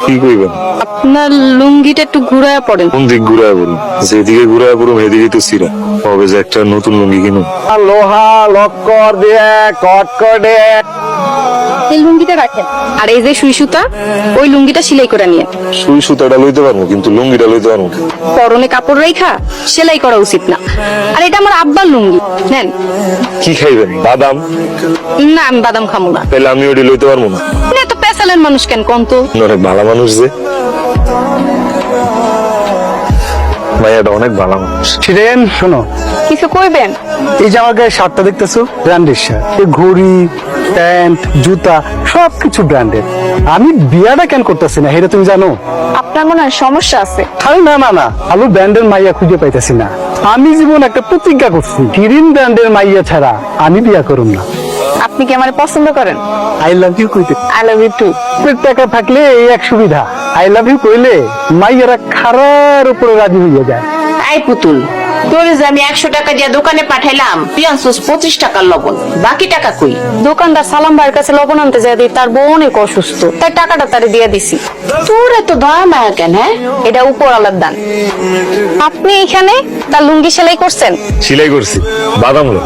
কি কইবেন? আপনার লুঙ্গিটা একটু ঘুরায় পড়েন। কোন দিক ঘুরায় পড়ুন? যেদিকে ঘুরায় পড়ুন সেদিকে তো সিরা হবে যে একটা নতুন লুঙ্গি কিনুন। লোহা লক্কর দিয়ে কটকটে এই লুঙ্গিটা রাখেন, আর এই যে সুই সুতা, ওই লুঙ্গিটা সেলাই করে নিয়ে। সুই সুতাটা লইতে পারবো কিন্তু লুঙ্গিটা লইতে পারবো না। পরনে কাপড় রেখা সেলাই করা উচিত না। আর এটা আমার আব্বার লুঙ্গি, নেন। কি খাইবেন? বাদাম? না, আমি বাদাম খাবো না। তাহলে আমি ওটি লইতে পারবো না। এত পেশালের মানুষ কেন কোন তো? অনেক ভালো মানুষ যে ভাইয়াটা অনেক ভালো মানুষ। ছিলেন। শোনো, কিছু কইবেন? এই যে আমার গায়ে শার্টটা দেখতেছো, ব্র্যান্ডের শার্ট। এই ঘড়ি, প্যান্ট, জুতা সবকিছু ব্র্যান্ডের। আমি বিয়াটা কেন করতেছি না এটা তুমি জানো? আপনার মনে হয় সমস্যা আছে। আরে না না না, আমি ব্র্যান্ডের মাইয়া খুঁজে পাইতেছি না। আমি জীবন একটা প্রতিজ্ঞা করছি, গ্রিন ব্র্যান্ডের মাইয়া ছাড়া আমি বিয়া করুম না। আপনি কি আমার পছন্দ করেন? আই লাভ ইউ কইতে আই লাভ ইউ টু। টাকা থাকলে এই এক সুবিধা, আই লাভ ইউ কইলে মাইয়ারা খারার উপরে রাজি হইয়া যায়। এই পুতুল, তোর যে আমি 100 টাকা দিয়ে দোকানে পাঠাইলাম, তুই আনছিস 25 টাকার লবণ, বাকি টাকা কই? দোকানদার সালাম ভাইয়ের কাছে লবণ আনতে যায় দিই, তার বউ অনেক অসুস্থ, তাই টাকাটা তারে দিয়ে দিছি। তোর এত দয়া মায়া কেন? হ্যাঁ, এটা উপর আলার দান। আপনি এখানে তার লুঙ্গি সেলাই করছেন? সিলাই করছি। বাদাম লো।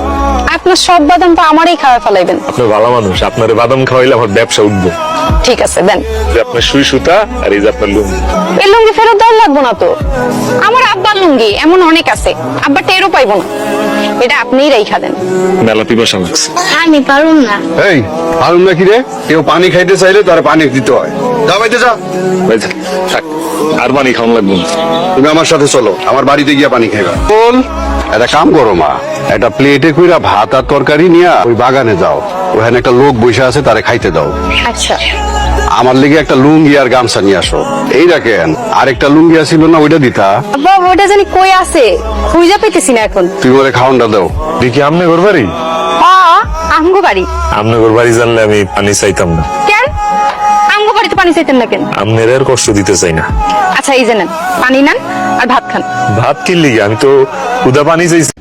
আপনার সব বাদাম তো আমারই খাওয়া ফেলাইবেন। আপনি ভালো মানুষ, আপনার বাদাম খাওয়াইলে আমার ব্যবসা উঠবো। ঠিক আছে, দেন। যে আপনার সুই সুতা আর এই যে আপনার লুঙ্গি। এই লুঙ্গি ফেরত দেওয়ার লাগবো না তো, আমার আব্বার লুঙ্গি এমন অনেক আছে, আব্বা টেরও পাইবো না। এটা আপনিই রাইখা দেন। মেলা পিপাসা লাগছে। আমি পারুম না। এই পারুম না কি রে? কেউ পানি খাইতে চাইলে তার পানি দিতে হয়। যা বাইতে যা। ভাই, থাক, আর পানি খাওয়ান লাগবে না। তুমি আমার সাথে চলো, আমার বাড়িতে গিয়া পানি খাইবা। বল, একটা কাম করো মা, একটা প্লেটে কইরা ভাত আর তরকারি নিয়া ওই বাগানে যাও, ওখানে একটা লোক বসে আছে, তারে খাইতে দাও। আচ্ছা। আমার লেগে একটা লুঙ্গি আর গামছা নিয়ে আসো। এই রাখেন, আরেকটা লুঙ্গি আছিল না, ওইটা দিতা। আব্বা, ওটা জানি কই আছে, খুঁজে পেতেছি না এখন। তুমি ওরে খাওয়ানটা দাও। দেখি আমনে ঘর বাড়ি? আমগো বাড়ি? আমনে ঘর বাড়ি জানলে আমি পানি চাইতাম না। কেন আমগো বাড়িতে পানি চাইতেন না কেন? আমনের আর কষ্ট দিতে চাই না। আচ্ছা, এই যে নেন, পানি নেন আর ভাত খান। ভাত কিনলি? আমি তো ক্ষুদা পানি চাইছি।